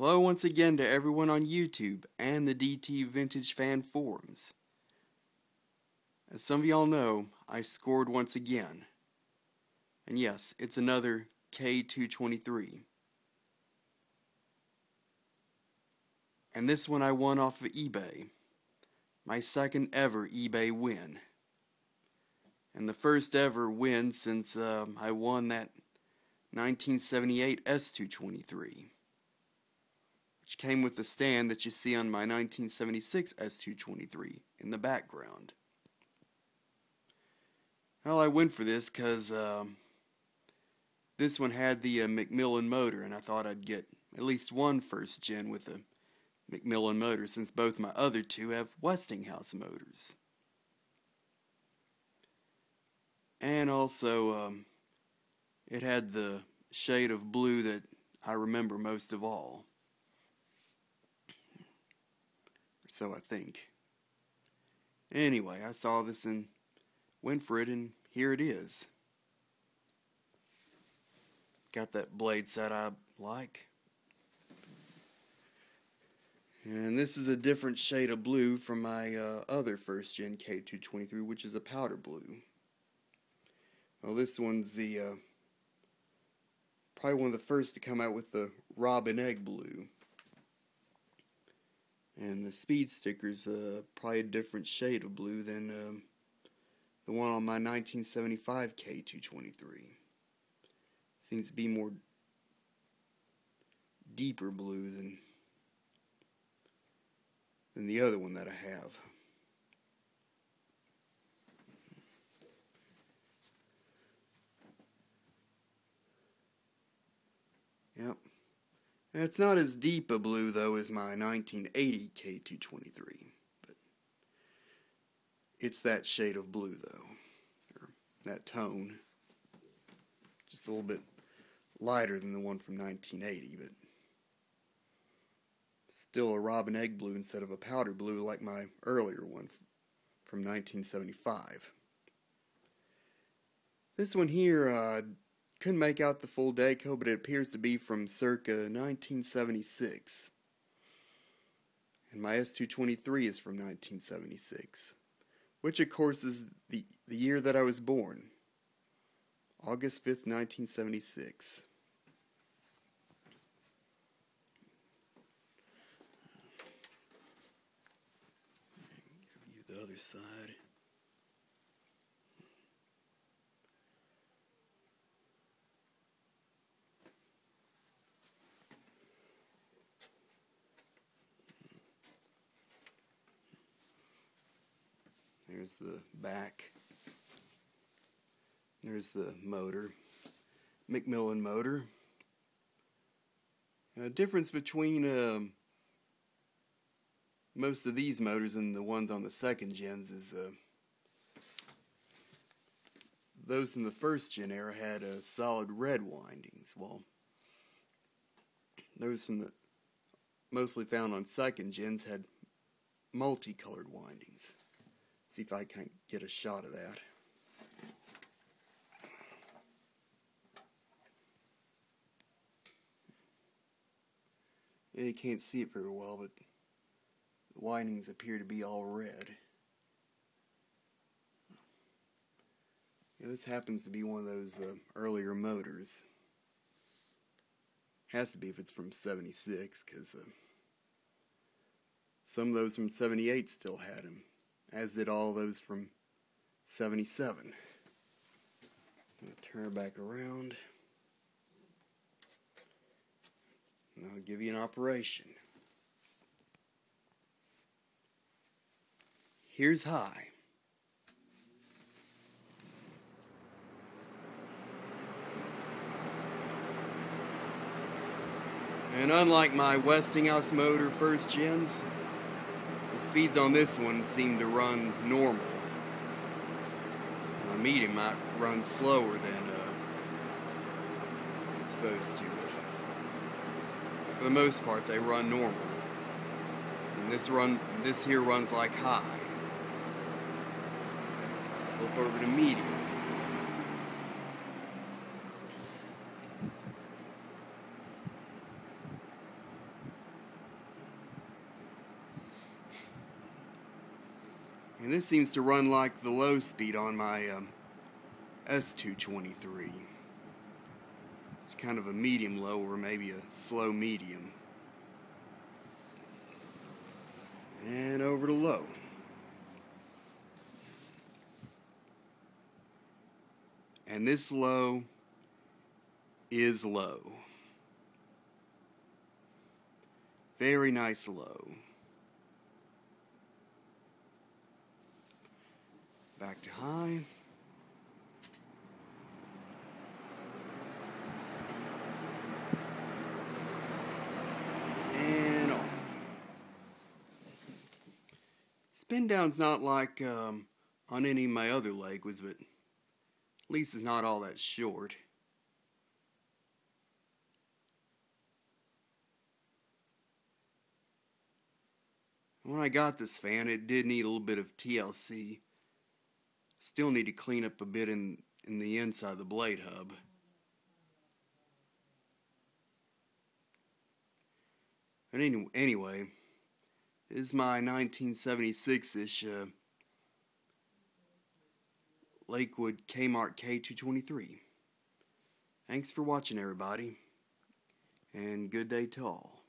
Hello once again to everyone on YouTube and the DT Vintage Fan Forums. As some of y'all know, I scored once again. And yes, it's another K-223. And this one I won off of eBay. My second ever eBay win. And the first ever win since I won that 1978 S223. Which came with the stand that you see on my 1976 S223 in the background. Well, I went for this because this one had the McMillan motor, and I thought I'd get at least one first gen with a McMillan motor, since both my other two have Westinghouse motors. And also, it had the shade of blue that I remember most of all. So I think. Anyway, I saw this and went for it, and here it is. Got that blade set I like. And this is a different shade of blue from my other first gen K-223, which is a powder blue. Well, this one's the probably one of the first to come out with the robin egg blue. And the speed sticker's probably a different shade of blue than the one on my 1975 K-223. Seems to be more deeper blue than the other one that I have. Yep. It's not as deep a blue, though, as my 1980 K-223, but it's that shade of blue, though, or that tone. Just a little bit lighter than the one from 1980, but still a robin egg blue instead of a powder blue like my earlier one from 1975. This one here, couldn't make out the full deco, but it appears to be from circa 1976. And my S223 is from 1976. Which, of course, is the year that I was born. August 5th, 1976. Give you the other side. There's the back. There's the motor. McMillan motor. Difference between most of these motors and the ones on the second gens is those in the first gen era had solid red windings, while those from the mostly found on second gens had multicolored windings. See if I can get a shot of that. Yeah, you can't see it very well, but the windings appear to be all red. Yeah, this happens to be one of those earlier motors. Has to be if it's from 76, because some of those from 78 still had them, as did all those from 77. I'm going to turn her back around, and I'll give you an operation. Here's high. And unlike my Westinghouse motor first gens, the speeds on this one seem to run normal. My medium might run slower than it's supposed to, but for the most part they run normal. And this here runs like high. Let's flip over to medium. And this seems to run like the low speed on my S223. It's kind of a medium low or maybe a slow medium. And over to low. And this low is low. Very nice low. Back to high. And off. Spin down's not like on any of my other Lakewoods, but at least it's not all that short. When I got this fan, it did need a little bit of TLC. Still need to clean up a bit in the inside of the blade hub. But anyway, this is my 1976-ish Lakewood Kmart K-223. Thanks for watching, everybody, and good day to all.